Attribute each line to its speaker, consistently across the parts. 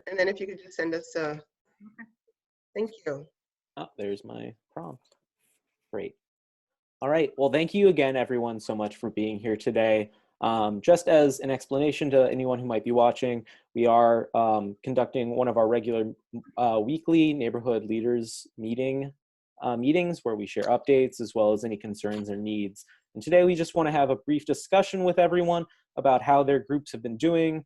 Speaker 1: And then if you could just send us
Speaker 2: Okay.
Speaker 1: thank you.
Speaker 3: Oh, there's my prompt. Great. All right. Well, thank you again, everyone, so much for being here today. Just as an explanation to anyone who might be watching, we are conducting one of our regular weekly neighborhood leaders meetings where we share updates as well as any concerns or needs. And today we just want to have a brief discussion with everyone about how their groups have been doing,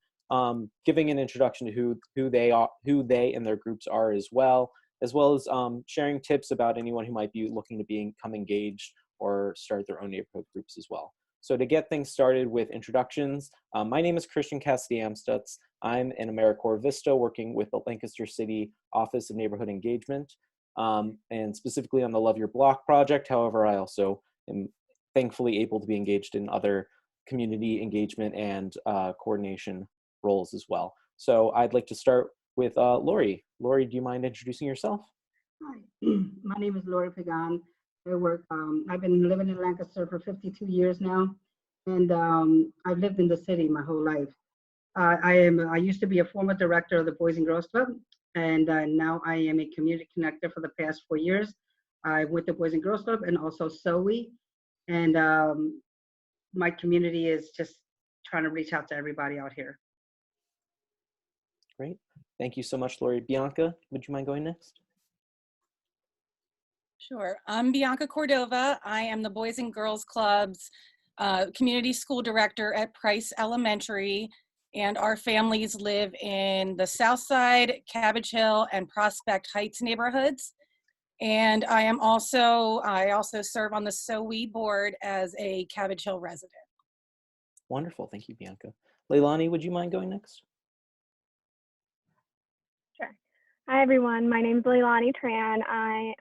Speaker 3: giving an introduction to who they and their groups are as well as sharing tips about anyone who might be looking to become engaged or start their own neighborhood groups as well. So to get things started with introductions, my name is Christian Castiamstutz. I'm an AmeriCorps Vista working with the Lancaster City Office of Neighborhood Engagement, and specifically on the Love Your Block project. However, I also am thankfully able to be engaged in other community engagement and coordination roles as well. So I'd like to start with Lori. Lori, do you mind introducing yourself?
Speaker 2: Hi, my name is Lori Pagan. I've been living in Lancaster for 52 years now, and I've lived in the city my whole life. I used to be a former director of the Boys and Girls Club, and now I am a community connector for the past 4 years. I'm with the Boys and Girls Club and also SOE, and my community is just trying to reach out to everybody out here.
Speaker 3: Great. Thank you so much, Lori. Bianca, would you mind going next?
Speaker 4: Sure. I'm Bianca Cordova. I am the Boys and Girls Club's community school director at Price Elementary, and our families live in the South Side, Cabbage Hill, and Prospect Heights neighborhoods. And I also serve on the SOE board as a Cabbage Hill resident.
Speaker 3: Wonderful. Thank you, Bianca. Leilani, would you mind going next?
Speaker 5: Sure. Hi, everyone. My name is Leilani Tran. I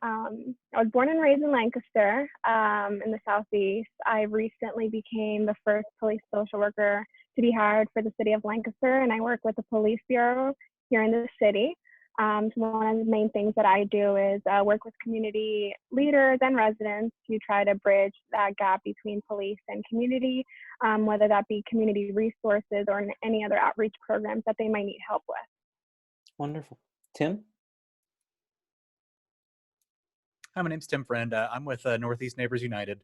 Speaker 5: was born and raised in Lancaster in the Southeast. I recently became the first police social worker to be hired for the city of Lancaster, and I work with the police bureau here in the city. So one of the main things that I do is work with community leaders and residents to try to bridge that gap between police and community, whether that be community resources or any other outreach programs that they might need help with.
Speaker 3: Wonderful. Tim?
Speaker 6: Hi, my name's Tim Friend. I'm with Northeast Neighbors United.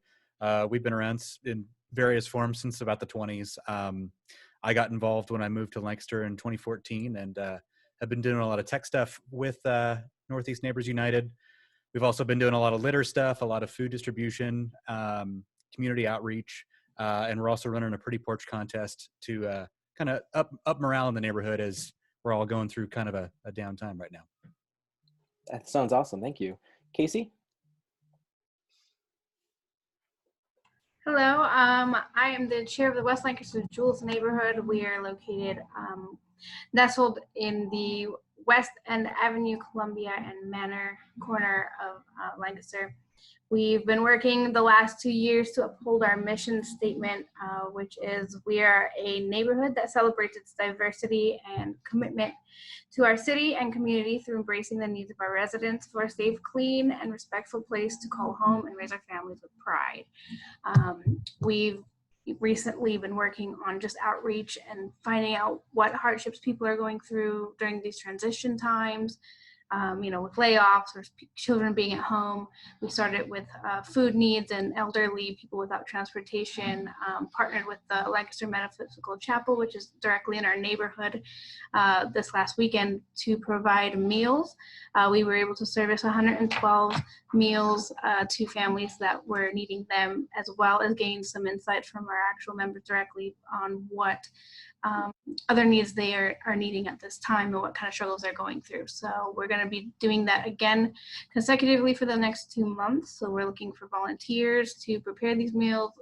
Speaker 6: We've been around in various forms since about the 20s. I got involved when I moved to Lancaster in 2014 and have been doing a lot of tech stuff with Northeast Neighbors United. We've also been doing a lot of litter stuff, a lot of food distribution, community outreach, and we're also running a Pretty Porch contest to kind of up morale in the neighborhood as we're all going through kind of a downtime right now.
Speaker 3: That sounds awesome. Thank you. Casey?
Speaker 7: Hello, I am the chair of the West Lancaster Jules neighborhood. We are located nestled in the West End Avenue, Columbia, and Manor corner of Lancaster. We've been working the last 2 years to uphold our mission statement, which is we are a neighborhood that celebrates its diversity and commitment to our city and community through embracing the needs of our residents for a safe, clean, and respectful place to call home and raise our families with pride. We've recently been working on just outreach and finding out what hardships people are going through during these transition times. With layoffs or children being at home. We started with food needs and elderly people without transportation, partnered with the Lancaster Metaphysical Chapel, which is directly in our neighborhood this last weekend to provide meals. We were able to service 112 meals to families that were needing them, as well as gain some insight from our actual members directly on what other needs they are needing at this time and what kind of struggles they're going through. So we're going to be doing that again consecutively for the next 2 months. So we're looking for volunteers to prepare these meals,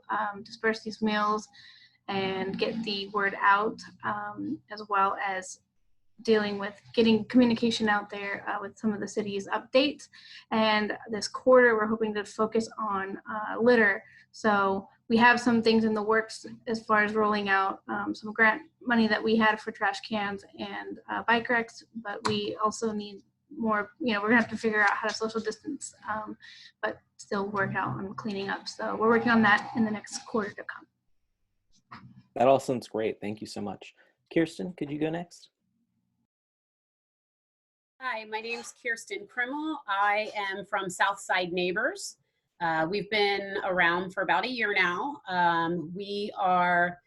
Speaker 7: disperse these meals, and get the word out, as well as dealing with getting communication out there with some of the city's updates. And this quarter, we're hoping to focus on litter. So we have some things in the works as far as rolling out some grant money that we had for trash cans and bike racks, but we also need more, we're gonna have to figure out how to social distance, but still work out on cleaning up. So we're working on that in the next quarter to come.
Speaker 3: That all sounds great. Thank you so much. Kirsten, could you go next?
Speaker 8: Hi, my name is Kirsten Promo. I am from Southside Neighbors. We've been around for about a year now. We are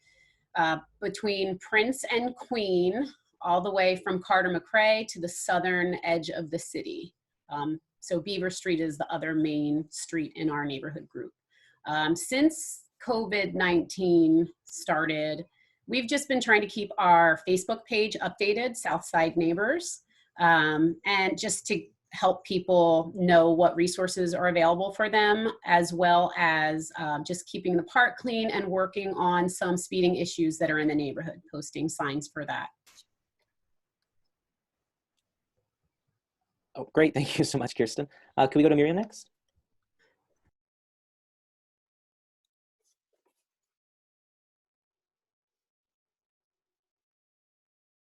Speaker 8: between Prince and Queen, all the way from Carter McRae to the southern edge of the city. So Beaver Street is the other main street in our neighborhood group. Since COVID-19 started, we've just been trying to keep our Facebook page updated, Southside Neighbors. And just to help people know what resources are available for them, as well as just keeping the park clean and working on some speeding issues that are in the neighborhood, posting signs for that.
Speaker 3: Oh, great. Thank you so much, Kirsten. Can we go to Miriam next?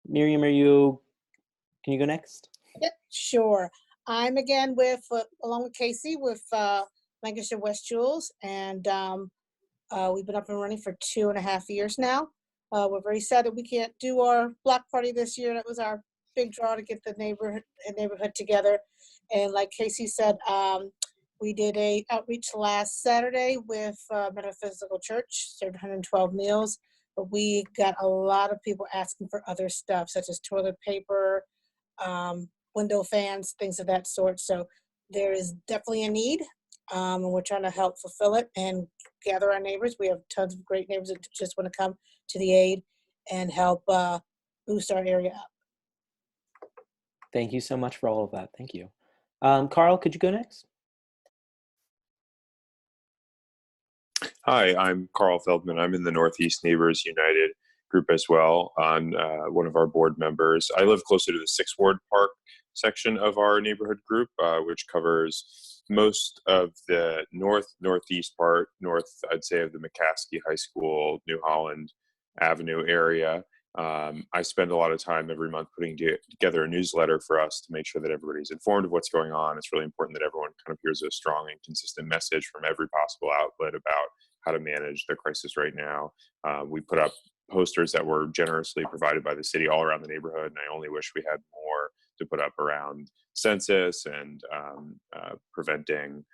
Speaker 3: Miriam, can you go next?
Speaker 9: Yep, sure. I'm again with, along with Casey, with Lancaster West Jules, and we've been up and running for 2.5 years now. We're very sad that we can't do our block party this year. That was our big draw to get the neighborhood together. And like Casey said, we did a outreach last Saturday with Metaphysical Church, served 112 meals, but we got a lot of people asking for other stuff, such as toilet paper, window fans, things of that sort. So there is definitely a need, and we're trying to help fulfill it and gather our neighbors. We have tons of great neighbors that just want to come to the aid and help boost our area up.
Speaker 3: Thank you so much for all of that. Thank you. Carl, could you go next?
Speaker 10: Hi, I'm Carl Feldman. I'm in the Northeast Neighbors United group as well. I'm one of our board members. I live closer to the 6th Ward Park section of our neighborhood group, which covers most of the northeast part, I'd say, of the McCaskey High School, New Holland Avenue area. I spend a lot of time every month putting together a newsletter for us to make sure that everybody's informed of what's going on. It's really important that everyone kind of hears a strong and consistent message from every possible outlet about how to manage the crisis right now. We put up posters that were generously provided by the city all around the neighborhood, and I only wish we had more to put up around census and preventing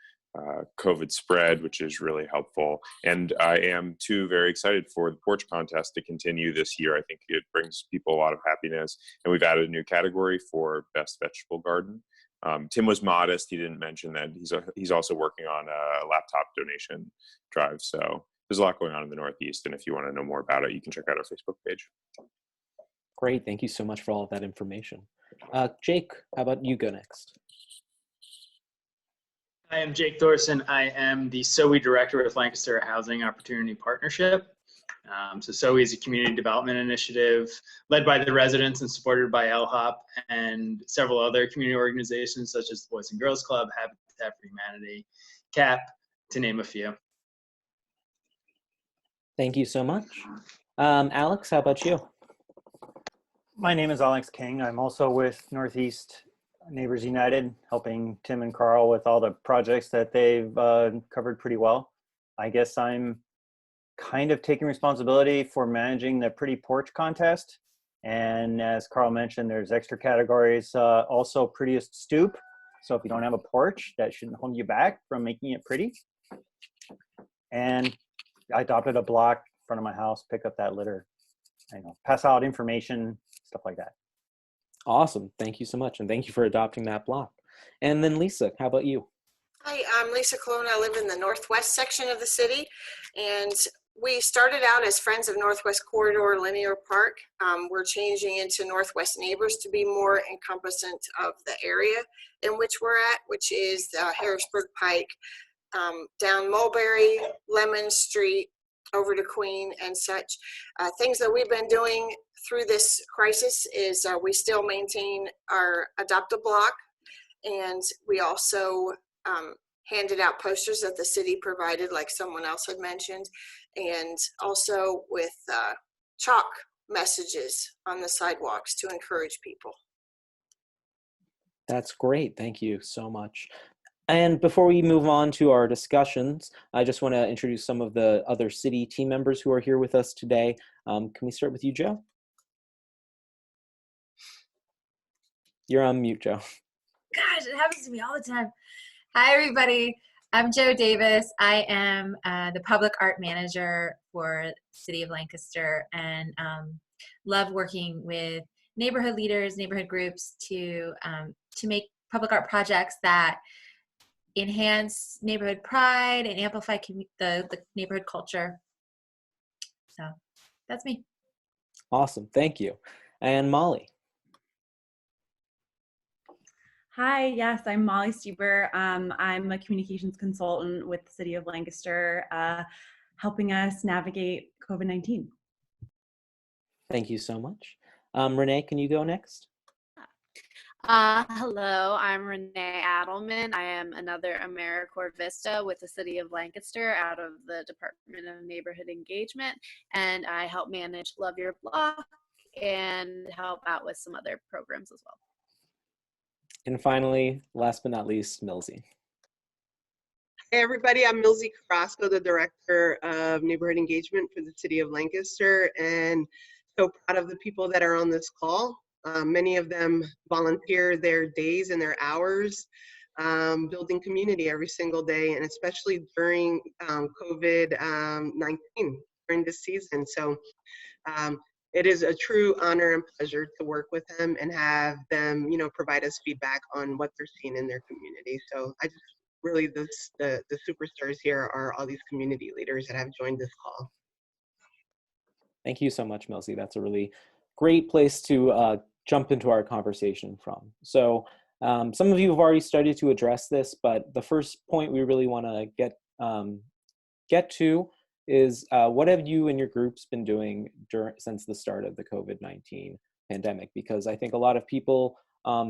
Speaker 10: COVID spread, which is really helpful. And I am too very excited for the porch contest to continue this year. I think it brings people a lot of happiness, and we've added a new category for best vegetable garden. Tim was modest. He didn't mention that he's also working on a laptop donation drive. So there's a lot going on in the Northeast, and if you want to know more about it, you can check out our Facebook page.
Speaker 3: Great. Thank you so much for all of that information. Jake, how about you go next?
Speaker 11: I am Jake Thorson. I am the SOE Director with Lancaster Housing Opportunity Partnership. So SOE is a community development initiative led by the residents and supported by LHOP and several other community organizations such as the Boys and Girls Club, Habitat for Humanity, CAP, to name a few.
Speaker 3: Thank you so much. Alex, how about you?
Speaker 12: My name is Alex King. I'm also with Northeast Neighbors United, helping Tim and Carl with all the projects that they've covered pretty well. I guess I'm kind of taking responsibility for managing the Pretty Porch contest. And as Carl mentioned, there's extra categories, also prettiest stoop. So if you don't have a porch, that shouldn't hold you back from making it pretty. And I adopted a block in front of my house, pick up that litter, pass out information, stuff like that.
Speaker 3: Awesome. Thank you so much. And thank you for adopting that block. And then Lisa, how about you?
Speaker 13: Hi, I'm Lisa Colon. I live in the northwest section of the city, and we started out as Friends of Northwest Corridor Linear Park. We're changing into Northwest Neighbors to be more encompassant of the area in which we're at, which is Harrisburg Pike, down Mulberry, Lemon Street, over to Queen and such. Things that we've been doing through this crisis is we still maintain our adopt-a-block, and we also handed out posters that the city provided, like someone else had mentioned, and also with chalk messages on the sidewalks to encourage people.
Speaker 3: That's great. Thank you so much. And before we move on to our discussions, I just want to introduce some of the other city team members who are here with us today. Can we start with you, Joe? You're on mute, Joe.
Speaker 14: Gosh, it happens to me all the time. Hi, everybody. I'm Joe Davis. I am the public art manager for City of Lancaster, and love working with neighborhood leaders, neighborhood groups to make public art projects that enhance neighborhood pride and amplify the neighborhood culture. So that's me.
Speaker 3: Awesome. Thank you. And Molly.
Speaker 15: Hi, yes, I'm Molly Stuber. I'm a communications consultant with the City of Lancaster, helping us navigate COVID-19.
Speaker 3: Thank you so much. Renee, can you go next?
Speaker 16: Hello, I'm Renee Adelman. I am another AmeriCorps Vista with the City of Lancaster out of the Department of Neighborhood Engagement, and I help manage Love Your Block and help out with some other programs as well.
Speaker 3: And finally, last but not least, Millsy.
Speaker 1: Hey everybody, I'm Millsy Carrasco, the Director of Neighborhood Engagement for the City of Lancaster, and so proud of the people that are on this call. Many of them volunteer their days and their hours building community every single day, and especially during COVID-19, during this season. So it is a true honor and pleasure to work with them and have them, provide us feedback on what they're seeing in their community. So I just really, the superstars here are all these community leaders that have joined this call.
Speaker 3: Thank you so much, Millsy. That's a really great place to jump into our conversation from. So some of you have already started to address this, but the first point we really want to get to is what have you and your groups been doing since the start of the COVID-19 pandemic? Because I think a lot of people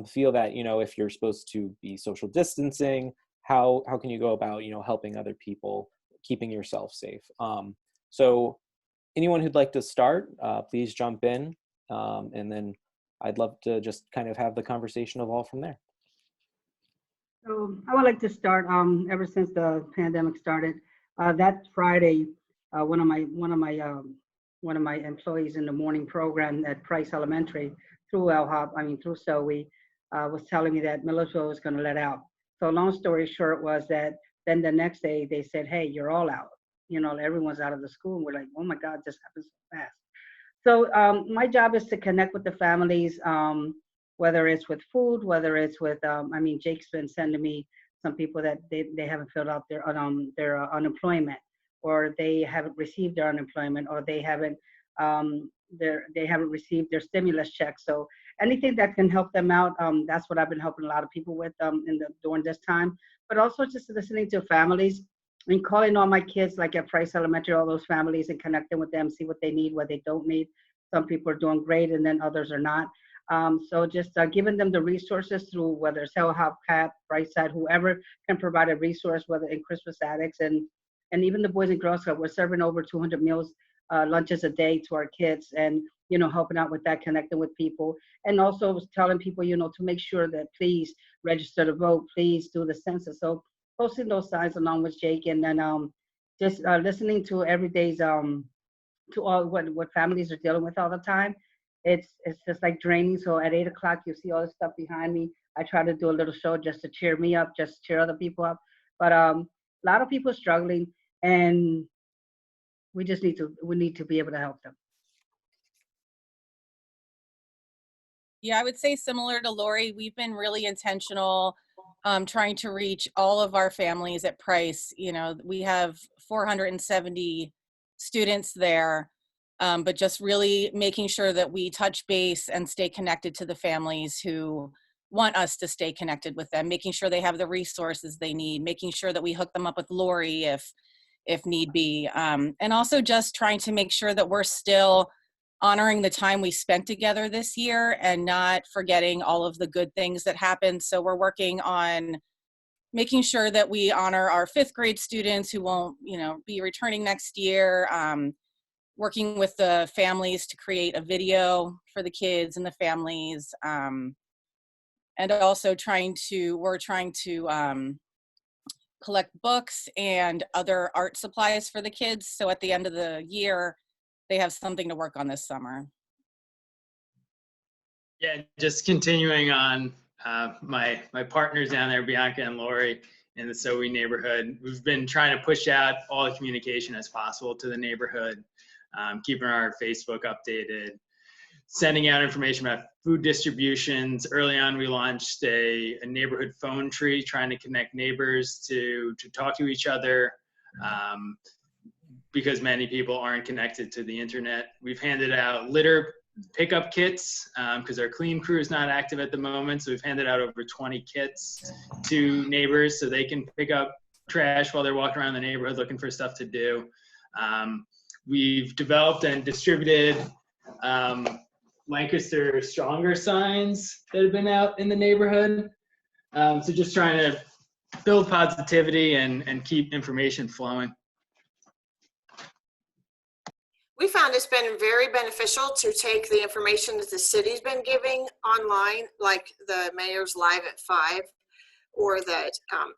Speaker 3: feel that, if you're supposed to be social distancing, how can you go about, helping other people, keeping yourself safe? So anyone who'd like to start, please jump in, and then I'd love to just kind of have the conversation evolve from there.
Speaker 2: So I would like to start. Ever since the pandemic started, that Friday, one of my employees in the morning program at Price Elementary through through SOE, was telling me that Milledgeville was going to let out. So long story short was that then the next day they said, hey, you're all out. Everyone's out of the school. And we're like, oh my God, this happened so fast. So my job is to connect with the families, whether it's with food, whether it's with, Jake's been sending me some people that they haven't filled out their unemployment, or they haven't received their unemployment, or they haven't received their stimulus check. So anything that can help them out, that's what I've been helping a lot of people with during this time. But also just listening to families and calling all my kids, like at Price Elementary, all those families, and connecting with them, see what they need, what they don't need. Some people are doing great, and then others are not. So just giving them the resources through whether it's Hillhop, CAP, Brightside, whoever can provide a resource, whether in Christmas Addicts and even the Boys and Girls Club. We're serving over 200 meals, lunches a day to our kids, and helping out with that, connecting with people, and also telling people to make sure that please register to vote, please do the census. So posting those signs along with Jake, and then just listening to every day's to all what families are dealing with all the time. It's just like draining. So at 8 o'clock, you see all this stuff behind me. I try to do a little show just to cheer me up, just cheer other people up. But a lot of people are struggling, and we need to be able to help them.
Speaker 4: Yeah, I would say similar to Lori, we've been really intentional trying to reach all of our families at Price. We have 470 students there, but just really making sure that we touch base and stay connected to the families who want us to stay connected with them, making sure they have the resources they need, making sure that we hook them up with Lori if need be. And also just trying to make sure that we're still honoring the time we spent together this year and not forgetting all of the good things that happened. So we're working on making sure that we honor our 5th grade students who won't, be returning next year, working with the families to create a video for the kids and the families, and also we're trying to collect books and other art supplies for the kids. So at the end of the year, they have something to work on this summer.
Speaker 11: Yeah, just continuing on my partners down there, Bianca and Lori, in the SOE neighborhood. We've been trying to push out all the communication as possible to the neighborhood, keeping our Facebook updated, sending out information about food distributions. Early on, we launched a neighborhood phone tree, trying to connect neighbors to talk to each other, because many people aren't connected to the internet. We've handed out litter pickup kits because our clean crew is not active at the moment. So we've handed out over 20 kits to neighbors so they can pick up trash while they're walking around the neighborhood looking for stuff to do. We've developed and distributed Lancaster Stronger signs that have been out in the neighborhood. So just trying to build positivity and keep information flowing.
Speaker 13: We found it's been very beneficial to take the information that the city's been giving online, like the mayor's live at 5, or that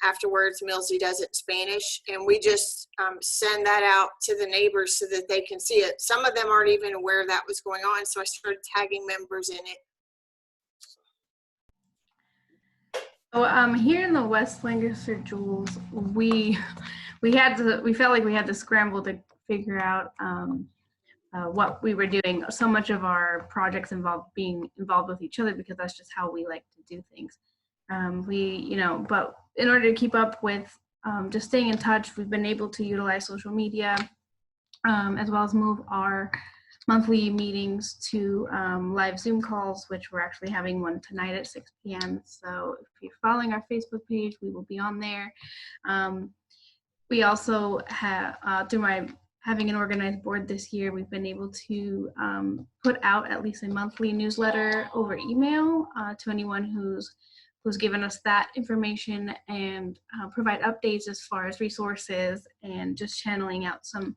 Speaker 13: afterwards Millsy does it in Spanish, and we just send that out to the neighbors so that they can see it. Some of them aren't even aware that was going on, so I started tagging members in it.
Speaker 7: So here in the West Lancaster Jules, we felt like we had to scramble to figure out what we were doing. So much of our projects involved being involved with each other because that's just how we like to do things. But in order to keep up with just staying in touch, we've been able to utilize social media as well as move our monthly meetings to live Zoom calls, which we're actually having one tonight at 6 p.m. So if you're following our Facebook page, we will be on there. We also have, through having an organized board this year, we've been able to put out at least a monthly newsletter over email to anyone who's given us that information, and provide updates as far as resources and just channeling out some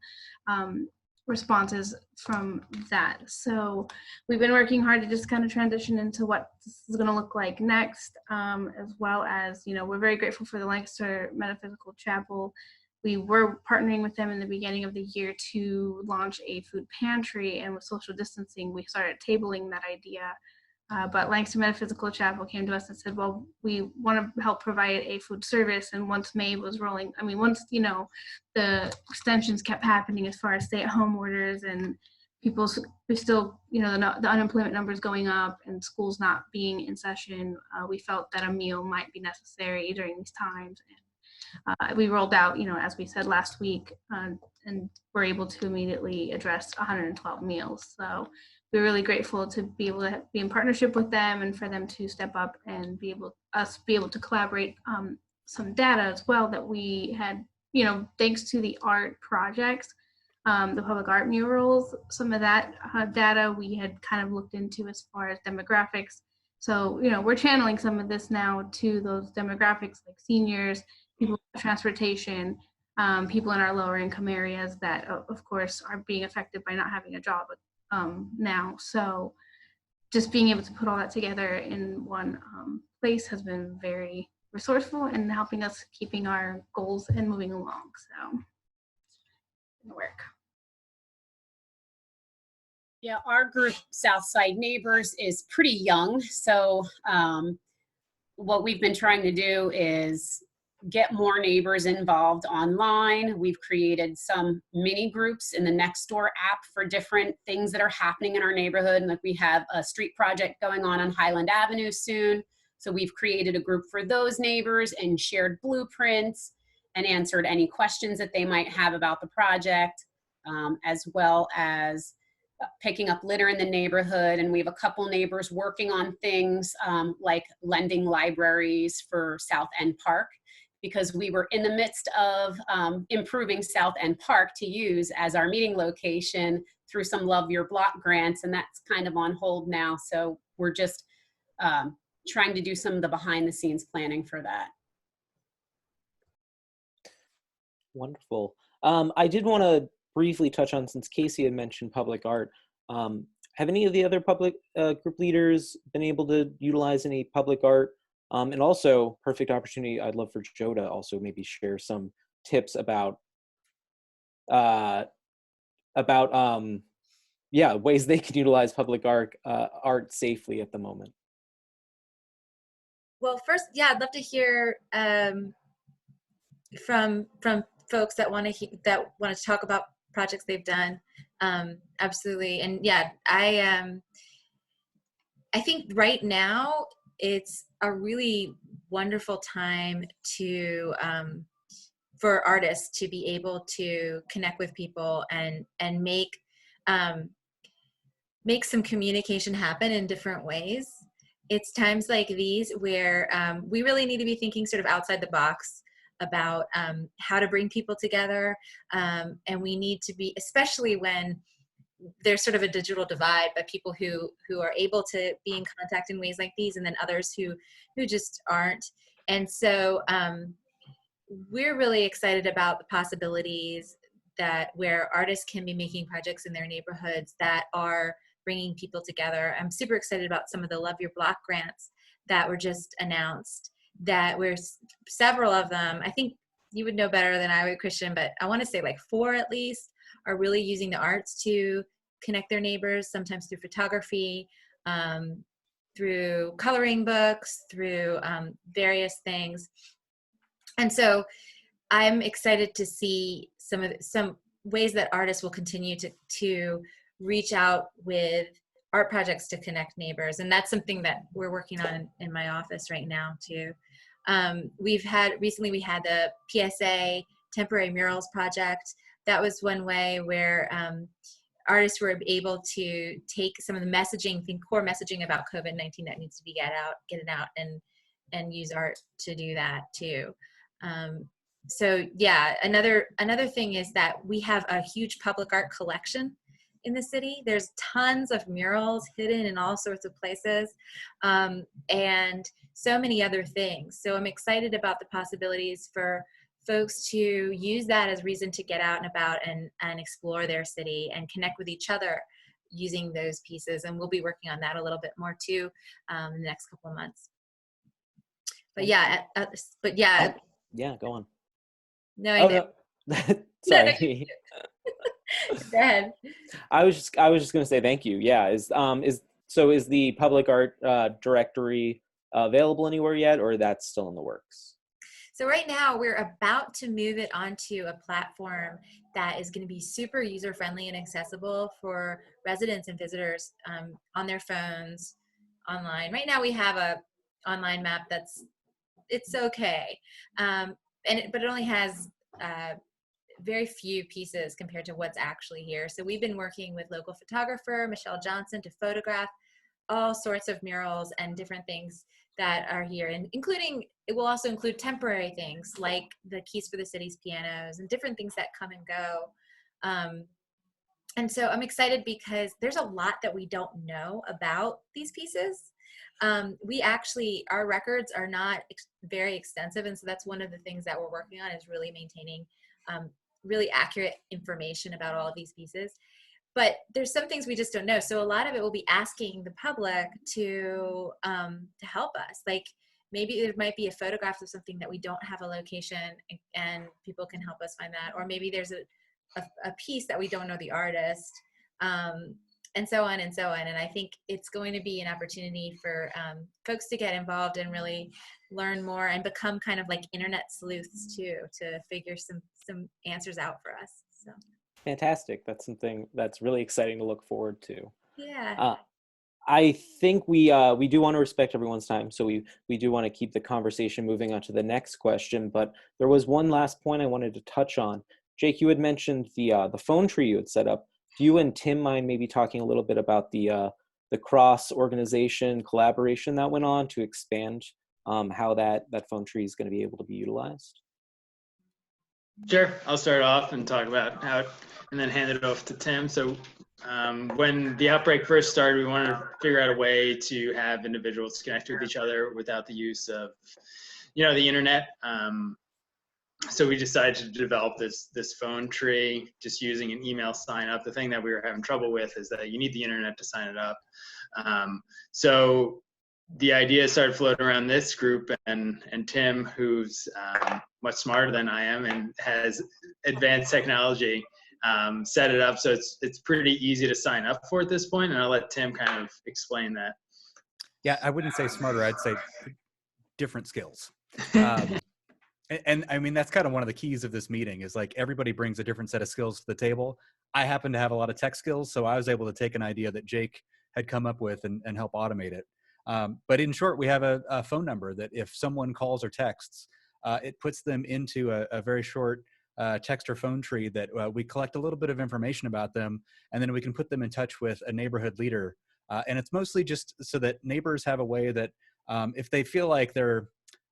Speaker 7: responses from that. So we've been working hard to just kind of transition into what this is going to look like next, as well as, we're very grateful for the Lancaster Metaphysical Chapel. We were partnering with them in the beginning of the year to launch a food pantry, and with social distancing, we started tabling that idea. But Lancaster Metaphysical Chapel came to us and said, well, we want to help provide a food service. And once May was rolling, once, the extensions kept happening as far as stay-at-home orders, and we still, the unemployment numbers going up and schools not being in session, we felt that a meal might be necessary during these times. And we rolled out, as we said last week, and were able to immediately address 112 meals. So we're really grateful to be able to be in partnership with them, and for them to step up and be able to collaborate some data as well that we had, thanks to the art projects, the public art murals, some of that data we had kind of looked into as far as demographics. So, we're channeling some of this now to those demographics, like seniors, people with transportation, people in our lower income areas that, of course, are being affected by not having a job now. So just being able to put all that together in one place has been very resourceful and helping us keeping our goals and moving along. So it'll work.
Speaker 8: Yeah, our group, Southside Neighbors, is pretty young. So what we've been trying to do is get more neighbors involved online. We've created some mini groups in the Nextdoor app for different things that are happening in our neighborhood. And like we have a street project going on Highland Avenue soon. So we've created a group for those neighbors and shared blueprints and answered any questions that they might have about the project, as well as picking up litter in the neighborhood. And we have a couple neighbors working on things like lending libraries for South End Park, because we were in the midst of improving South End Park to use as our meeting location through some Love Your Block grants, and that's kind of on hold now. So we're just trying to do some of the behind the scenes planning for that.
Speaker 3: Wonderful. I did want to briefly touch on, since Casey had mentioned public art, have any of the other public group leaders been able to utilize any public art? And also, perfect opportunity, I'd love for Joe to also maybe share some tips about yeah, ways they can utilize public art safely at the moment.
Speaker 14: Well, first, yeah, I'd love to hear from folks that want to talk about projects they've done. Absolutely, and yeah, I think right now it's a really wonderful time to for artists to be able to connect with people and make some communication happen in different ways. It's times like these where we really need to be thinking sort of outside the box about how to bring people together, and we need to be, especially when there's sort of a digital divide, but people who are able to be in contact in ways like these, and then others who just aren't. And so we're really excited about the possibilities that where artists can be making projects in their neighborhoods that are bringing people together. I'm super excited about some of the Love Your Block grants that were just announced, that we're several of them, I think you would know better than I would, Christian, but I want to say like 4 at least are really using the arts to connect their neighbors, sometimes through photography, through coloring books, through various things. And so I'm excited to see some ways that artists will continue to reach out with art projects to connect neighbors. And that's something that we're working on in my office right now too. Recently we had the PSA Temporary Murals Project. That was one way where artists were able to take some of the messaging, core messaging about COVID-19 that needs to be get it out and use art to do that too. So yeah, another thing is that we have a huge public art collection in the city. There's tons of murals hidden in all sorts of places, and so many other things. So I'm excited about the possibilities for folks to use that as reason to get out and about and explore their city and connect with each other using those pieces. And we'll be working on that a little bit more too in the next couple of months. But yeah,
Speaker 3: yeah, go on.
Speaker 14: No, I know.
Speaker 3: No. Sorry.
Speaker 14: Go ahead.
Speaker 3: I was just going to say thank you. Yeah, is the public art directory available anywhere yet, or that's still in the works?
Speaker 14: So right now we're about to move it onto a platform that is going to be super user friendly and accessible for residents and visitors on their phones, online. Right now we have a online map it's okay, but it only has very few pieces compared to what's actually here. So we've been working with local photographer Michelle Johnson to photograph all sorts of murals and different things that are here, and it will also include temporary things like the Keys for the City's pianos and different things that come and go. And so I'm excited because there's a lot that we don't know about these pieces. Our records are not very extensive, and so that's one of the things that we're working on, is really maintaining really accurate information about all of these pieces. But there's some things we just don't know. So a lot of it will be asking the public to help us. Like maybe there might be a photograph of something that we don't have a location, and people can help us find that. Or maybe there's a piece that we don't know the artist, and so on and so on. And I think it's going to be an opportunity for folks to get involved and really learn more and become kind of like internet sleuths too, to figure some answers out for us. So.
Speaker 3: Fantastic. That's something that's really exciting to look forward to.
Speaker 14: Yeah.
Speaker 3: I think we do want to respect everyone's time, so we do want to keep the conversation moving on to the next question. But there was one last point I wanted to touch on. Jake, you had mentioned the phone tree you had set up. Do you and Tim mind maybe talking a little bit about the cross organization collaboration that went on to expand how that phone tree is going to be able to be utilized?
Speaker 11: Sure, I'll start off and talk about how, and then hand it off to Tim. So when the outbreak first started, we wanted to figure out a way to have individuals connect with each other without the use of, the internet. So we decided to develop this phone tree, just using an email sign up. The thing that we were having trouble with is that you need the internet to sign it up. So the idea started floating around this group, and Tim, who's much smarter than I am and has advanced technology, set it up so it's pretty easy to sign up for at this point, and I'll let Tim kind of explain that.
Speaker 6: Yeah, I wouldn't say smarter. I'd say different skills. And I mean, that's kind of one of the keys of this meeting is like everybody brings a different set of skills to the table. I happen to have a lot of tech skills, so I was able to take an idea that Jake had come up with and help automate it. But in short, we have a phone number that if someone calls or texts, it puts them into a very short text or phone tree that we collect a little bit of information about them, and then we can put them in touch with a neighborhood leader. And it's mostly just so that neighbors have a way that if they feel like they're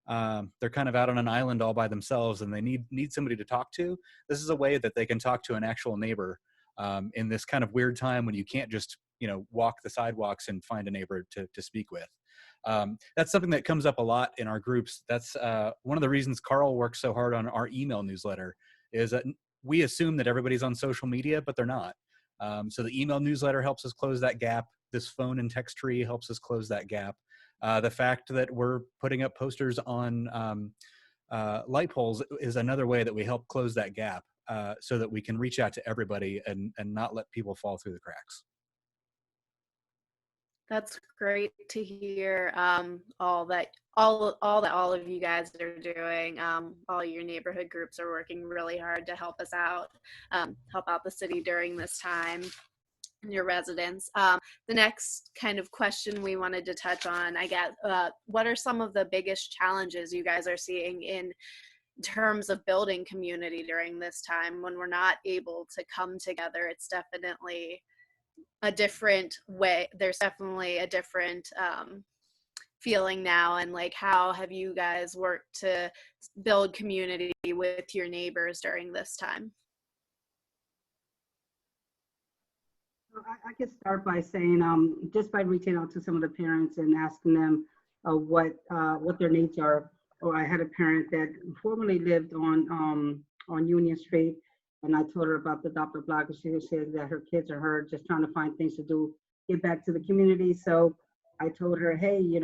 Speaker 6: kind of out on an island all by themselves and they need somebody to talk to, this is a way that they can talk to an actual neighbor in this kind of weird time when you can't just walk the sidewalks and find a neighbor to speak with. That's something that comes up a lot in our groups. That's one of the reasons Carl works so hard on our email newsletter is that we assume that everybody's on social media, but they're not. So the email newsletter helps us close that gap. This phone and text tree helps us close that gap. The fact that we're putting up posters on light poles is another way that we help close that gap so that we can reach out to everybody and not let people fall through the cracks.
Speaker 16: That's great to hear all that all of you guys are doing. All your neighborhood groups are working really hard to help us out, help out the city during this time and your residents. The next kind of question we wanted to touch on, I guess, what are some of the biggest challenges you guys are seeing in terms of building community during this time when we're not able to come together? It's definitely a different way. There's definitely a different feeling now. And like, how have you guys worked to build community with your neighbors during this time?
Speaker 2: I could start by saying, just by reaching out to some of the parents and asking them what their needs are. Or I had a parent that formerly lived on Union Street, and I told her about the Doppler block, and she said that her kids are her just trying to find things to do, get back to the community. So I told her, hey, we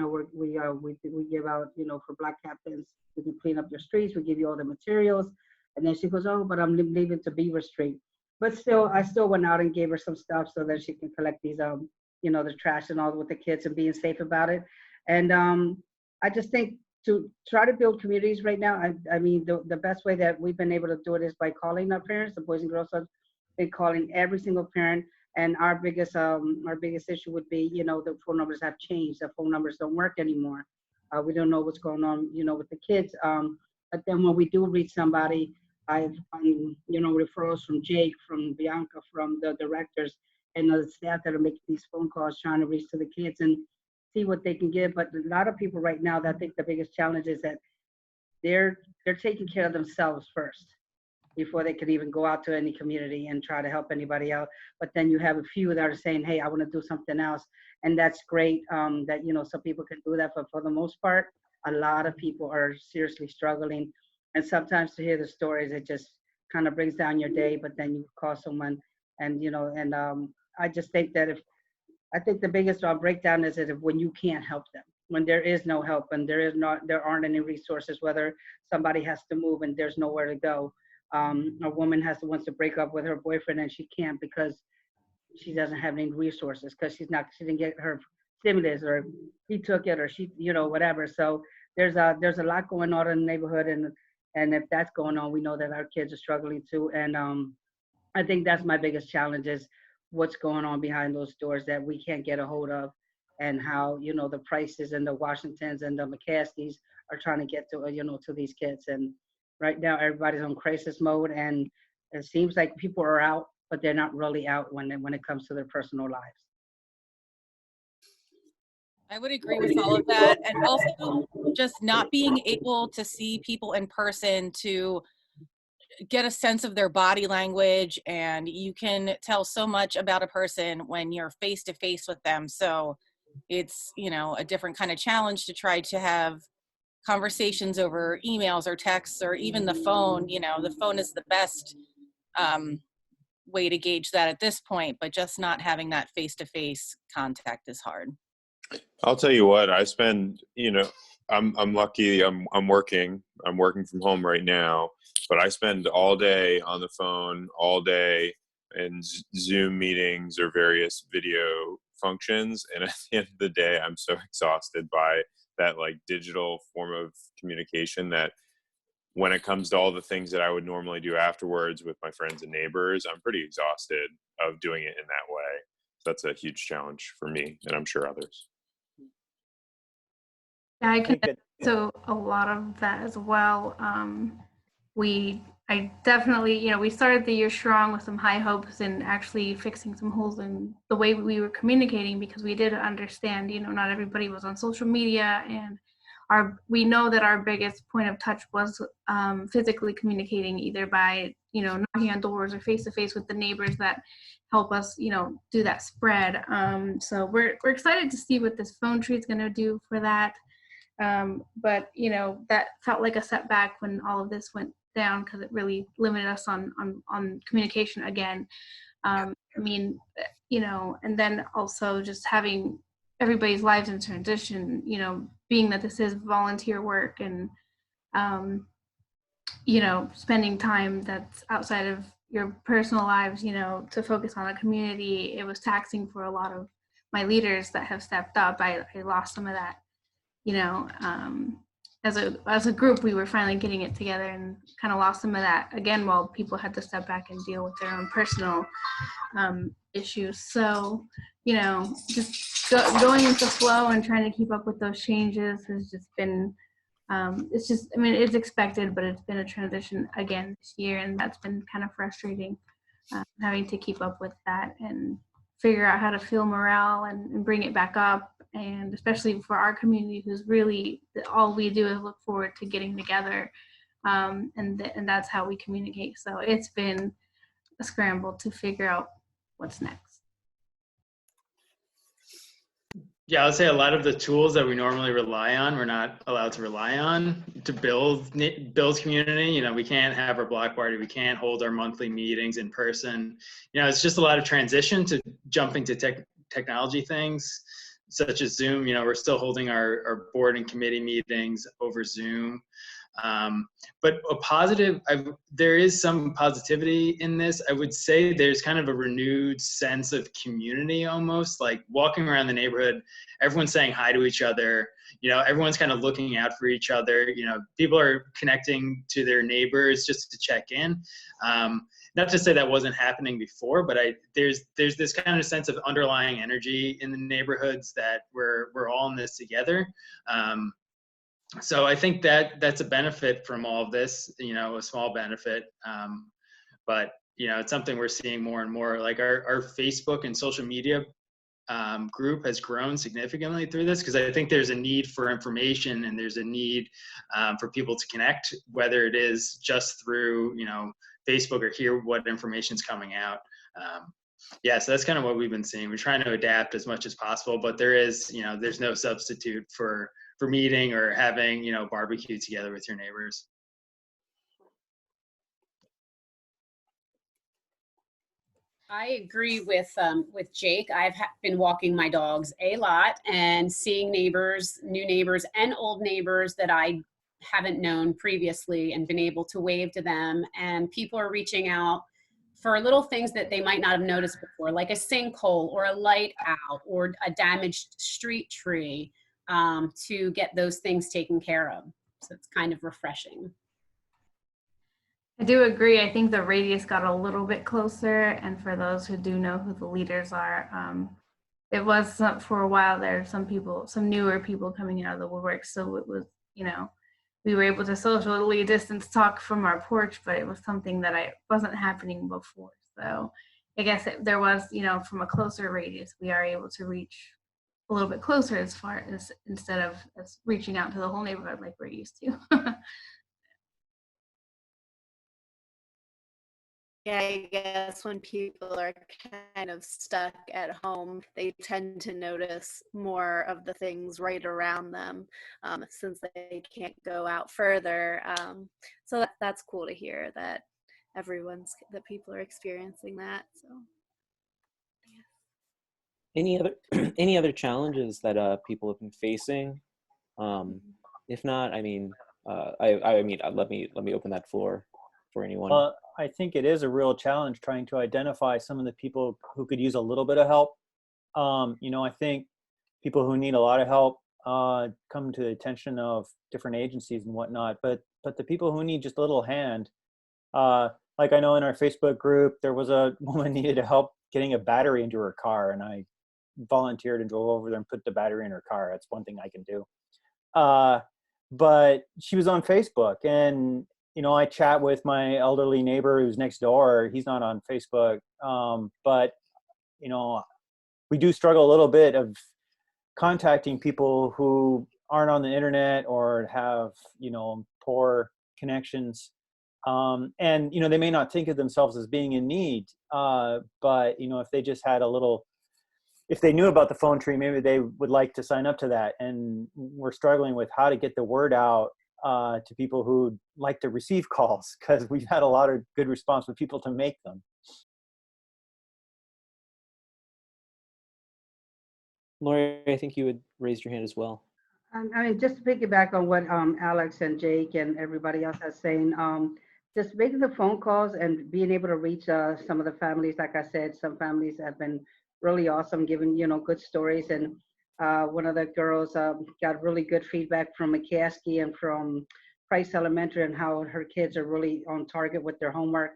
Speaker 2: give out, for block captains, we can clean up your streets, we give you all the materials. And then she goes, oh, but I'm leaving to Beaver Street. But still, I still went out and gave her some stuff so that she can collect these, the trash and all with the kids and being safe about it. And I just think to try to build communities right now, I mean, the best way that we've been able to do it is by calling our parents, the Boys and Girls Club, and calling every single parent. And our biggest issue would be, the phone numbers have changed. The phone numbers don't work anymore. We don't know what's going on, with the kids. But then when we do reach somebody, I've gotten, referrals from Jake, from Bianca, from the directors and the staff that are making these phone calls, trying to reach to the kids and see what they can give. But a lot of people right now, that I think the biggest challenge is that they're taking care of themselves first before they could even go out to any community and try to help anybody out. But then you have a few that are saying, hey, I want to do something else. And that's great that, some people can do that. But for the most part, a lot of people are seriously struggling. And sometimes to hear the stories, it just kind of brings down your day, but then you call someone and, I just think that I think the biggest breakdown is that when you can't help them, when there is no help and there aren't any resources, whether somebody has to move and there's nowhere to go. A woman wants to break up with her boyfriend and she can't because she doesn't have any resources because she didn't get her stimulus, or he took it, or she, whatever. So there's a lot going on in the neighborhood, and if that's going on, we know that our kids are struggling too. And I think that's my biggest challenge is what's going on behind those doors that we can't get a hold of, and how, the Prices and the Washingtons and the McCaskies are trying to get to, to these kids. And right now everybody's on crisis mode, and it seems like people are out, but they're not really out when it comes to their personal lives.
Speaker 4: I would agree with all of that. And also just not being able to see people in person to get a sense of their body language, and you can tell so much about a person when you're face to face with them. So it's, a different kind of challenge to try to have conversations over emails or texts or even the phone. The phone is the best way to gauge that at this point, but just not having that face to face contact is hard.
Speaker 10: I'll tell you what, I spend, I'm lucky. I'm working from home right now, but I spend all day on the phone, all day in Zoom meetings or various video functions, and at the end of the day, I'm so exhausted by that like digital form of communication that when it comes to all the things that I would normally do afterwards with my friends and neighbors, I'm pretty exhausted of doing it in that way. So that's a huge challenge for me, and I'm sure others.
Speaker 7: Yeah, I can
Speaker 12: Good.
Speaker 7: so a lot of that as well. I definitely, we started the year strong with some high hopes and actually fixing some holes in the way we were communicating, because we did understand, not everybody was on social media, and we know that our biggest point of touch was physically communicating, either by, knocking on doors or face to face with the neighbors that help us, do that spread. So we're excited to see what this phone tree is going to do for that. But that felt like a setback when all of this went down, because it really limited us on communication again. And then also just having everybody's lives in transition, being that this is volunteer work, and spending time that's outside of your personal lives, to focus on a community, it was taxing for a lot of my leaders that have stepped up. I lost some of that. As a group, we were finally getting it together, and kind of lost some of that again while people had to step back and deal with their own personal issues. So, just going with the flow and trying to keep up with those changes has just been, it's expected, but it's been a transition again this year, and that's been kind of frustrating, having to keep up with that and figure out how to feel morale and bring it back up. And especially for our community, who's really all we do is look forward to getting together, and that's how we communicate. So it's been a scramble to figure out what's next.
Speaker 11: Yeah, I would say a lot of the tools that we normally rely on, we're not allowed to rely on to build community. We can't have our block party. We can't hold our monthly meetings in person. It's just a lot of transition to jumping to technology things, such as Zoom. We're still holding our board and committee meetings over Zoom. But there is some positivity in this. I would say there's kind of a renewed sense of community, almost like walking around the neighborhood, everyone's saying hi to each other. Everyone's kind of looking out for each other. People are connecting to their neighbors just to check in. Not to say that wasn't happening before, but there's this kind of sense of underlying energy in the neighborhoods that we're all in this together. So I think that's a benefit from all of this, a small benefit. But it's something we're seeing more and more. Like our Facebook and social media group has grown significantly through this, because I think there's a need for information, and there's a need for people to connect, whether it is just through Facebook or hear what information's coming out. So that's kind of what we've been seeing. We're trying to adapt as much as possible, but there's no substitute for meeting or having barbecue together with your neighbors.
Speaker 8: I agree with Jake. I've been walking my dogs a lot and seeing neighbors, new neighbors and old neighbors that I haven't known previously, and been able to wave to them. And people are reaching out for little things that they might not have noticed before, like a sinkhole or a light out or a damaged street tree, to get those things taken care of. So it's kind of refreshing.
Speaker 7: I do agree. I think the radius got a little bit closer, and for those who do know who the leaders are, it was for a while there, some newer people coming out of the woodwork. So it was, we were able to socially distance talk from our porch, but it was something that wasn't happening before. So I guess there was, from a closer radius, we are able to reach a little bit closer, as far as instead of us reaching out to the whole neighborhood like we're used to.
Speaker 16: Yeah, I guess when people are kind of stuck at home, they tend to notice more of the things right around them, since they can't go out further. So that's cool to hear that that people are experiencing that. So,
Speaker 3: yeah. Any other challenges that people have been facing? If not, I mean, let me open that floor for anyone.
Speaker 12: I think it is a real challenge trying to identify some of the people who could use a little bit of help. I think people who need a lot of help come to the attention of different agencies and whatnot, but the people who need just a little hand, like I know in our Facebook group, there was a woman needed help getting a battery into her car, and I volunteered and drove over there and put the battery in her car. That's one thing I can do. But she was on Facebook, and I chat with my elderly neighbor who's next door. He's not on Facebook, but we do struggle a little bit of contacting people who aren't on the internet or have poor connections, and they may not think of themselves as being in need, but if they just had if they knew about the phone tree, maybe they would like to sign up to that. And we're struggling with how to get the word out to people who like to receive calls, because we've had a lot of good response with people to make them.
Speaker 3: Lori, I think you had raised your hand as well.
Speaker 2: I mean, just to piggyback on what Alex and Jake and everybody else is saying, just making the phone calls and being able to reach some of the families. Like I said, some families have been really awesome, giving good stories. And one of the girls got really good feedback from McCaskey and from Price Elementary, and how her kids are really on target with their homework,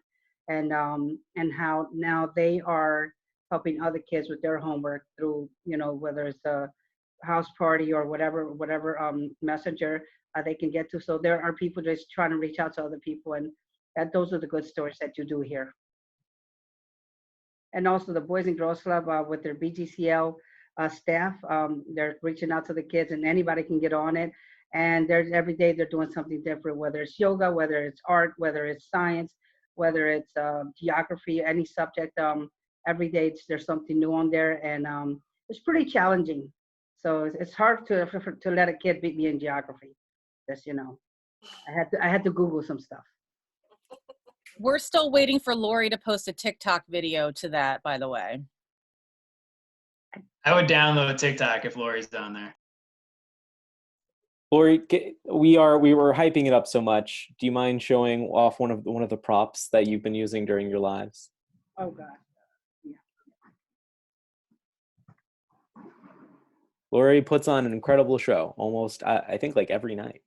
Speaker 2: and how now they are helping other kids with their homework through whether it's a house party or whatever messenger they can get to. So there are people just trying to reach out to other people, and those are the good stories that you do here. And also the Boys and Girls Club with their BGCL staff, they're reaching out to the kids, and anybody can get on it. And every day they're doing something different, whether it's yoga, whether it's art, whether it's science, whether it's geography, any subject. Every day there's something new on there, and it's pretty challenging. So it's hard to let a kid beat me in geography. Just I had to Google some stuff.
Speaker 4: We're still waiting for Lori to post a TikTok video to that, by the way.
Speaker 11: I would download TikTok if Lori's on there.
Speaker 3: Lori, we were hyping it up so much. Do you mind showing off one of the props that you've been using during your lives?
Speaker 2: Oh God.
Speaker 3: Lori puts on an incredible show, almost I think like every night.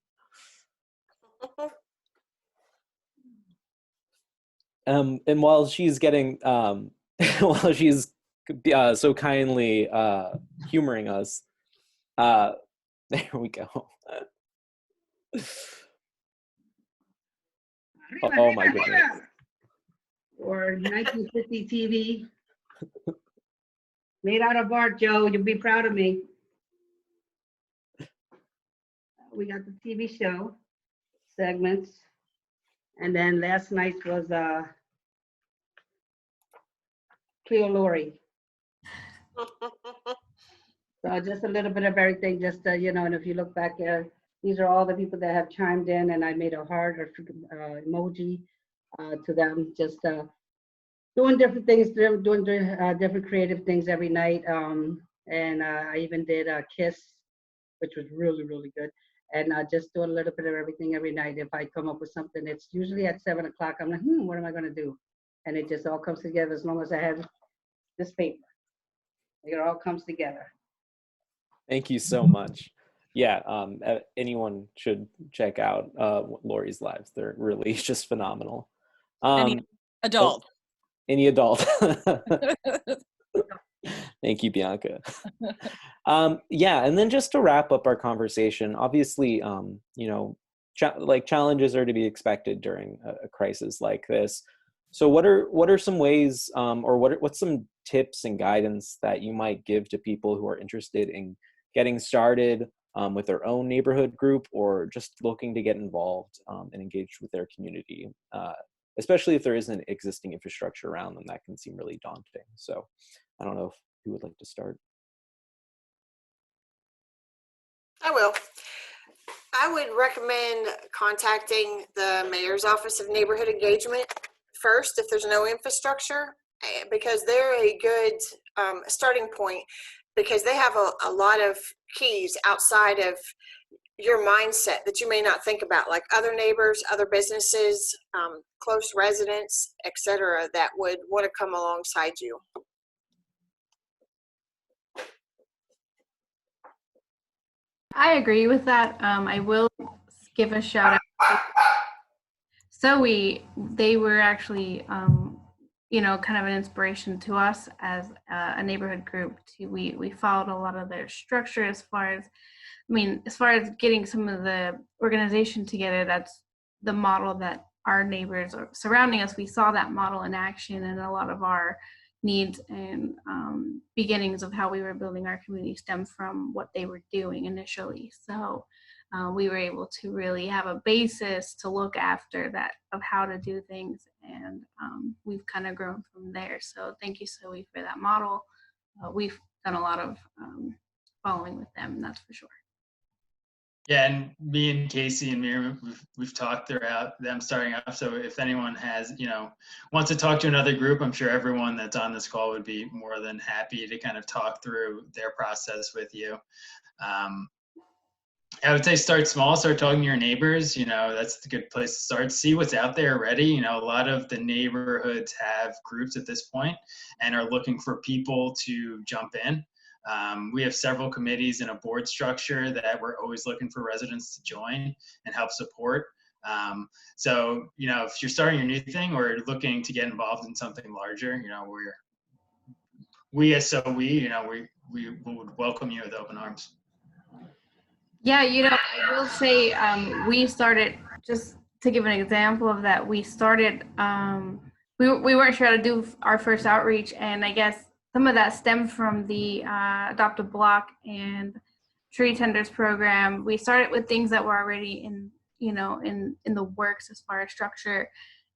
Speaker 3: And while she's getting while she's so kindly humoring us, there we go. Oh my goodness.
Speaker 2: Or 1950 TV. Made out of art, Joe. You'll be proud of me. We got the TV show segments. And then last night was Cleo Lori. So just a little bit of everything, just and if you look back there, these are all the people that have chimed in, and I made a heart or emoji to them, just doing different things, doing different creative things every night. And I even did a kiss, which was really, really good. And just do a little bit of everything every night. If I come up with something, it's usually at 7 o'clock. I'm like, what am I going to do? And it just all comes together as long as I have this paper. It all comes together.
Speaker 3: Thank you so much. Yeah, anyone should check out Lori's lives. They're really just phenomenal.
Speaker 4: Any adult.
Speaker 3: Any adult. Thank you, Bianca. Yeah, and then just to wrap up our conversation, obviously, challenges are to be expected during a crisis like this. So what are some ways, or what's some tips and guidance that you might give to people who are interested in getting started with their own neighborhood group, or just looking to get involved and engaged with their community, especially if there isn't existing infrastructure around them? That can seem really daunting. So I don't know if you would like to start.
Speaker 13: I will. I would recommend contacting the Mayor's Office of Neighborhood Engagement first if there's no infrastructure, because they're a good starting point, because they have a lot of keys outside of your mindset that you may not think about, like other neighbors, other businesses, close residents, etc., that would want to come alongside you.
Speaker 7: I agree with that. I will give a shout out. So they were actually, you know, kind of an inspiration to us as a neighborhood group. We followed a lot of their structure as far as, I mean, as far as getting some of the organization together. That's the model that our neighbors surrounding us, we saw that model in action, and a lot of our needs and beginnings of how we were building our community stem from what they were doing initially. So we were able to really have a basis to look after that of how to do things, and we've kind of grown from there. So thank you, Zoe, for that model. We've done a lot of following with them, that's for sure.
Speaker 11: Yeah, and me and Casey and Miriam, we've talked throughout them starting up. So if anyone has, you know, wants to talk to another group, I'm sure everyone that's on this call would be more than happy to kind of talk through their process with you. I would say start small, start talking to your neighbors. You know, that's a good place to start. See what's out there already. You know, a lot of the neighborhoods have groups at this point and are looking for people to jump in. We have several committees and a board structure that we're always looking for residents to join and help support. So, you know, if you're starting your new thing or looking to get involved in something larger, you know, we would welcome you with open arms.
Speaker 7: Yeah, you know, I will say we started, just to give an example of that, we started, we weren't sure how to do our first outreach, and I guess some of that stemmed from the Adopt a Block and Tree Tenders program. We started with things that were already in, you know, in the works as far as structure,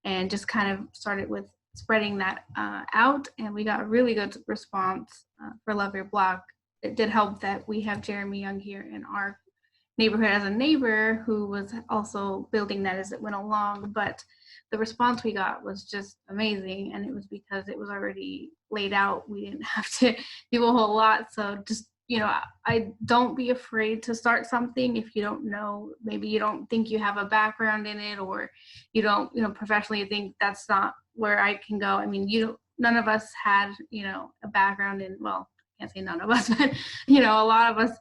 Speaker 7: and just kind of started with spreading that out, and we got a really good response for Love Your Block. It did help that we have Jeremy Young here in our neighborhood as a neighbor who was also building that as it went along, but the response we got was just amazing, and it was because it was already laid out. We didn't have to do a whole lot. So just, you know, I don't be afraid to start something if you don't know, maybe you don't think you have a background in it, or you don't, you know, professionally think that's not where I can go. I mean, none of us had, you know, a background in, well, I can't say none of us, but, you know, a lot of us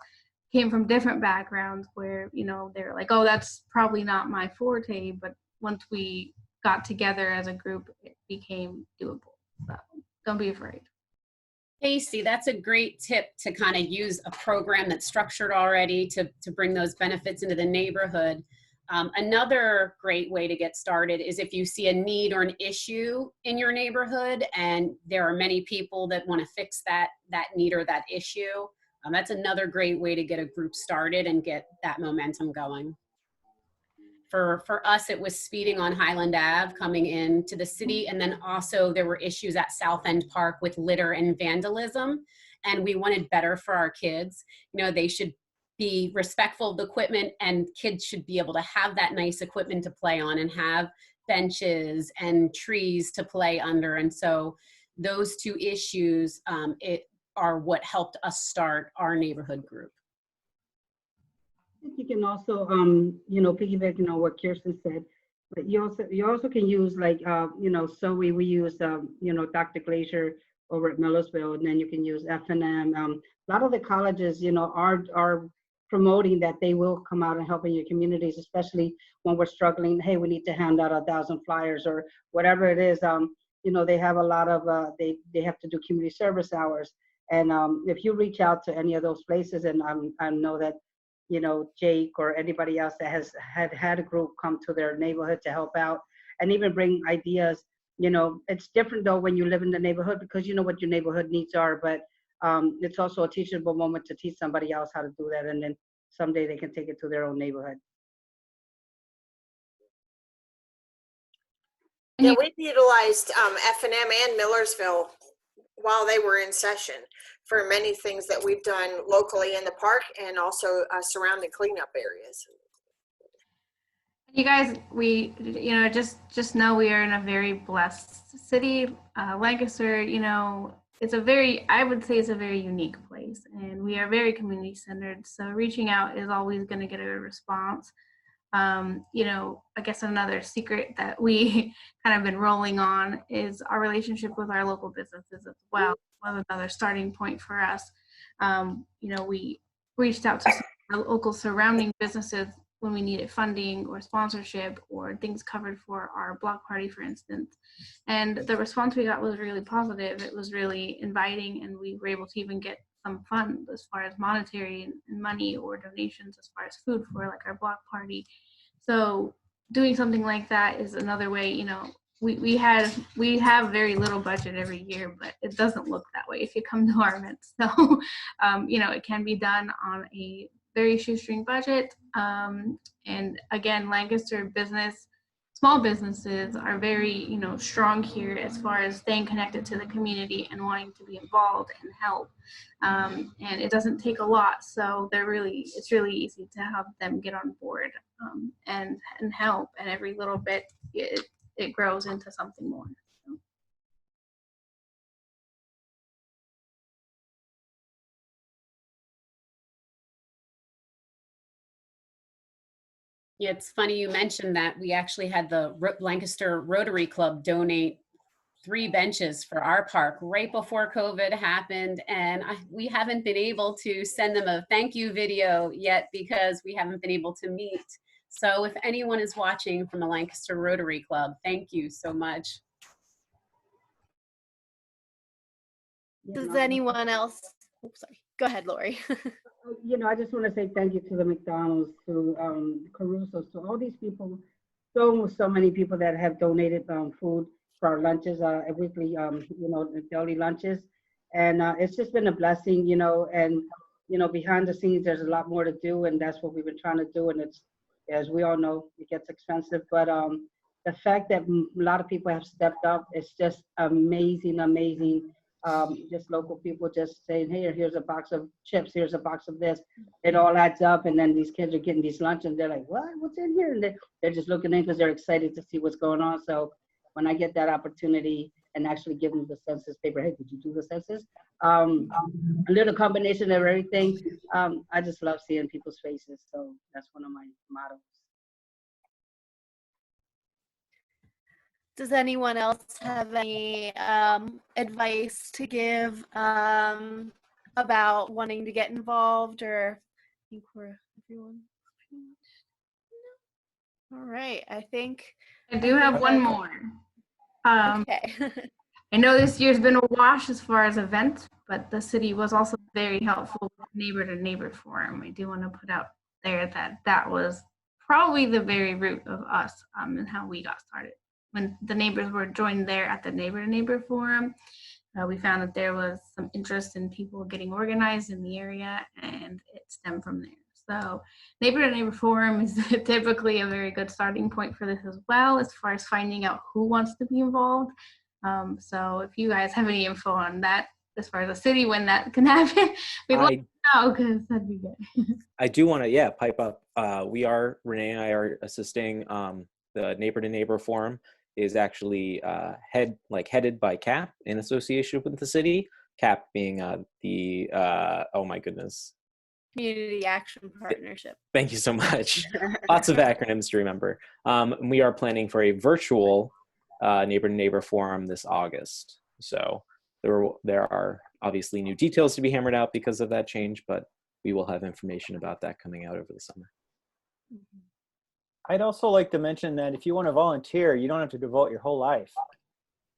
Speaker 7: came from different backgrounds where, you know, they're like, oh, that's probably not my forte. But once we got together as a group, it became doable. So don't be afraid.
Speaker 8: Casey, that's a great tip to kind of use a program that's structured already to bring those benefits into the neighborhood. Another great way to get started is if you see a need or an issue in your neighborhood and there are many people that want to fix that need or that issue. That's another great way to get a group started and get that momentum going. For us, it was speeding on Highland Ave coming into the city. And then also there were issues at South End Park with litter and vandalism. And we wanted better for our kids. You know, they should be respectful of the equipment, and kids should be able to have that nice equipment to play on and have benches and trees to play under. And so those two issues, are what helped us start our neighborhood group.
Speaker 2: You can also, you know, piggybacking on what Kirsten said, but you also can use, like, you know, so we use, you know, Dr. Glacier over at Millersville, and then you can use F&M. A lot of the colleges, you know, are promoting that they will come out and help in your communities, especially when we're struggling. Hey, we need to hand out 1,000 flyers or whatever it is. You know, they have a lot of, they have to do community service hours. And if you reach out to any of those places, and I know that, you know, Jake or anybody else that has had a group come to their neighborhood to help out and even bring ideas, you know, it's different though when you live in the neighborhood because you know what your neighborhood needs are, but it's also a teachable moment to teach somebody else how to do that, and then someday they can take it to their own neighborhood.
Speaker 13: Yeah, we've utilized F&M and Millersville while they were in session for many things that we've done locally in the park and also surrounding cleanup areas.
Speaker 7: You guys, we, you know, just know we are in a very blessed city. Lancaster, you know, it's a very, I would say it's a very unique place, and we are very community centered. So reaching out is always going to get a response. You know, I guess another secret that we kind of been rolling on is our relationship with our local businesses as well. Was another starting point for us. You know, we reached out to some of our local surrounding businesses when we needed funding or sponsorship or things covered for our block party, for instance. And the response we got was really positive. It was really inviting, and we were able to even get some funds as far as monetary and money or donations as far as food for like our block party. So doing something like that is another way. You know, we have very little budget every year, but it doesn't look that way if you come to our events. So you know, it can be done on a very shoestring budget. And again, Lancaster small businesses are very, you know, strong here as far as staying connected to the community and wanting to be involved and help. And it doesn't take a lot, so it's really easy to have them get on board and help. And every little bit, it grows into something more.
Speaker 8: Yeah, it's funny you mentioned that. We actually had the Lancaster Rotary Club donate 3 benches for our park right before COVID happened. And we haven't been able to send them a thank you video yet because we haven't been able to meet. So if anyone is watching from the Lancaster Rotary Club, thank you so much.
Speaker 16: Does anyone else? Oops, sorry. Go ahead, Lori.
Speaker 2: You know, I just want to say thank you to the McDonald's, to Caruso's, to all these people, so many people that have donated food for our lunches, weekly, you know, daily lunches. And it's just been a blessing, you know, and, you know, behind the scenes, there's a lot more to do, and that's what we've been trying to do. And it's, as we all know, it gets expensive, but the fact that a lot of people have stepped up, it's just amazing, amazing. Just local people just saying, hey, here's a box of chips, here's a box of this. It all adds up, and then these kids are getting these lunches, and they're like, what's in here? And they're just looking in because they're excited to see what's going on. So when I get that opportunity and actually give them the census paper, hey, did you do the census? A little combination of everything. I just love seeing people's faces. So that's one of my mottos.
Speaker 16: Does anyone else have any advice to give about wanting to get involved, or I think we're everyone? All right, I think
Speaker 7: I do have one more.
Speaker 16: Okay.
Speaker 7: I know this year's been a wash as far as events, but the city was also very helpful with neighbor to neighbor forum. I do want to put out there that was probably the very root of us and how we got started. When the neighbors were joined there at the neighbor to neighbor forum, we found that there was some interest in people getting organized in the area, and it stemmed from there. So neighbor to neighbor forum is typically a very good starting point for this as well, as far as finding out who wants to be involved. So if you guys have any info on that, as far as the city, when that can happen, we'd love to know, because that'd be good.
Speaker 3: I do want to, pipe up. Renee and I are assisting the neighbor to neighbor forum is actually headed by CAP in association with the city. CAP being the oh my goodness,
Speaker 16: Community Action Partnership.
Speaker 3: Thank you so much. Lots of acronyms to remember. We are planning for a virtual neighbor to neighbor forum this August. So there are obviously new details to be hammered out because of that change, but we will have information about that coming out over the summer.
Speaker 12: I'd also like to mention that if you want to volunteer, you don't have to devote your whole life.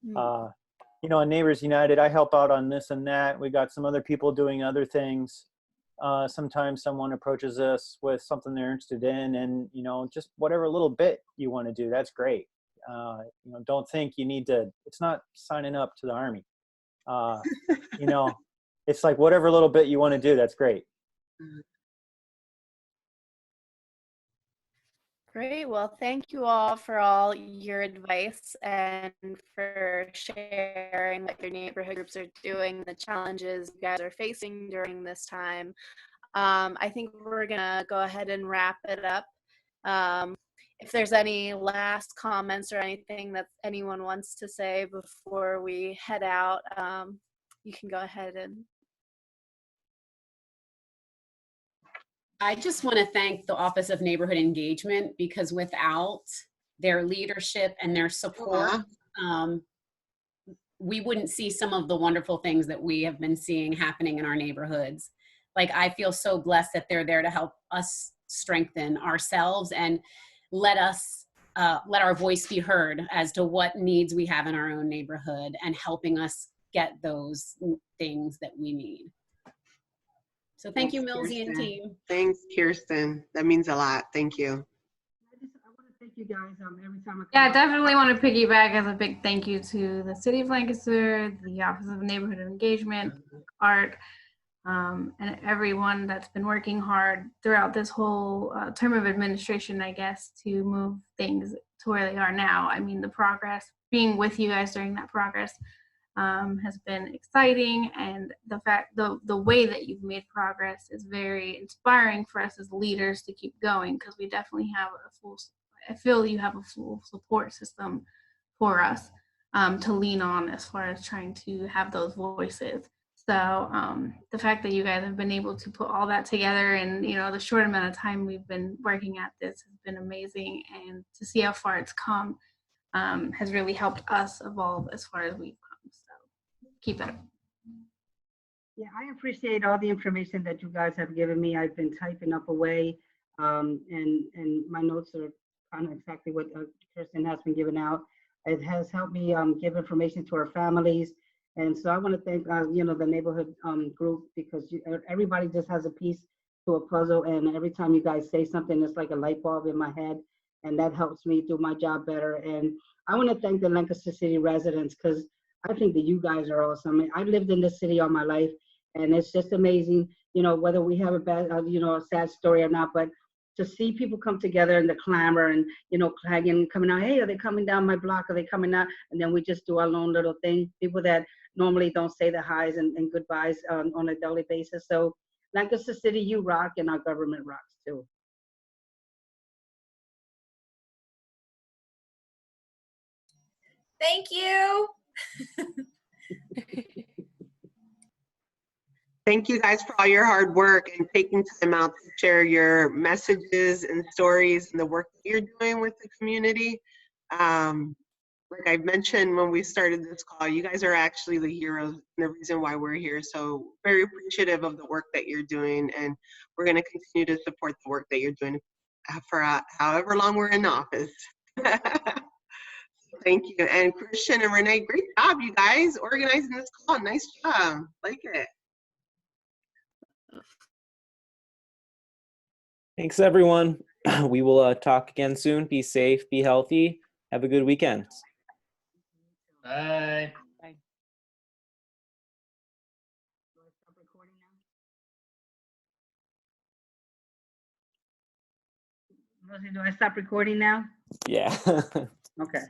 Speaker 12: You know, in Neighbors United, I help out on this and that. We got some other people doing other things. Sometimes someone approaches us with something they're interested in, and, you know, just whatever little bit you want to do, that's great. You know, don't think you need to, it's not signing up to the Army. You know, it's like whatever little bit you want to do, that's great.
Speaker 16: Great. Well, thank you all for all your advice and for sharing what your neighborhood groups are doing, the challenges you guys are facing during this time. I think we're going to go ahead and wrap it up. If there's any last comments or anything that anyone wants to say before we head out, you can go ahead and.
Speaker 8: I just want to thank the Office of Neighborhood Engagement, because without their leadership and their support, we wouldn't see some of the wonderful things that we have been seeing happening in our neighborhoods. Like, I feel so blessed that they're there to help us strengthen ourselves and let our voice be heard as to what needs we have in our own neighborhood, and helping us get those things that we need. So thank you, Millsy and team.
Speaker 1: Thanks, Kirsten. That means a lot. Thank you.
Speaker 2: I want to thank you guys every time I come
Speaker 7: Yeah, I
Speaker 2: out.
Speaker 7: definitely want to piggyback as a big thank you to the City of Lancaster, the Office of Neighborhood Engagement, ART, and everyone that's been working hard throughout this whole term of administration, I guess, to move things to where they are now. I mean, the progress, being with you guys during that progress has been exciting, and the way that you've made progress is very inspiring for us as leaders to keep going, because we definitely have I feel you have a full support system for us to lean on as far as trying to have those voices. So the fact that you guys have been able to put all that together in, the short amount of time we've been working at this has been amazing, and to see how far it's come has really helped us evolve as far as we've come. So keep it up.
Speaker 2: Yeah, I appreciate all the information that you guys have given me. I've been typing up away, and my notes are kind of exactly what Kirsten has been giving out. It has helped me give information to our families, and so I want to thank the neighborhood group, because everybody just has a piece to a puzzle, and every time you guys say something, it's like a light bulb in my head, and that helps me do my job better. And I want to thank the Lancaster City residents, because I think that you guys are awesome. I've lived in this city all my life, and it's just amazing, whether we have a bad, a sad story or not, but to see people come together in the clamor and, clanging, coming out, hey, are they coming down my block? Are they coming out? And then we just do our own little thing. People that normally don't say the highs and goodbyes on a daily basis. So Lancaster City, you rock, and our government rocks too.
Speaker 14: Thank you.
Speaker 1: Thank you guys for all your hard work and taking time out to share your messages and stories and the work that you're doing with the community. Like I mentioned when we started this call, you guys are actually the heroes and the reason why we're here. So very appreciative of the work that you're doing, and we're going to continue to support the work that you're doing for however long we're in office. Thank you. And Christian and Renee, great job, you guys, organizing this call. Nice job. Like it.
Speaker 3: Thanks, everyone. We will talk again soon. Be safe, be healthy. Have a good weekend.
Speaker 11: Bye.
Speaker 2: Bye. Do I stop recording now?
Speaker 3: Yeah.
Speaker 2: Okay.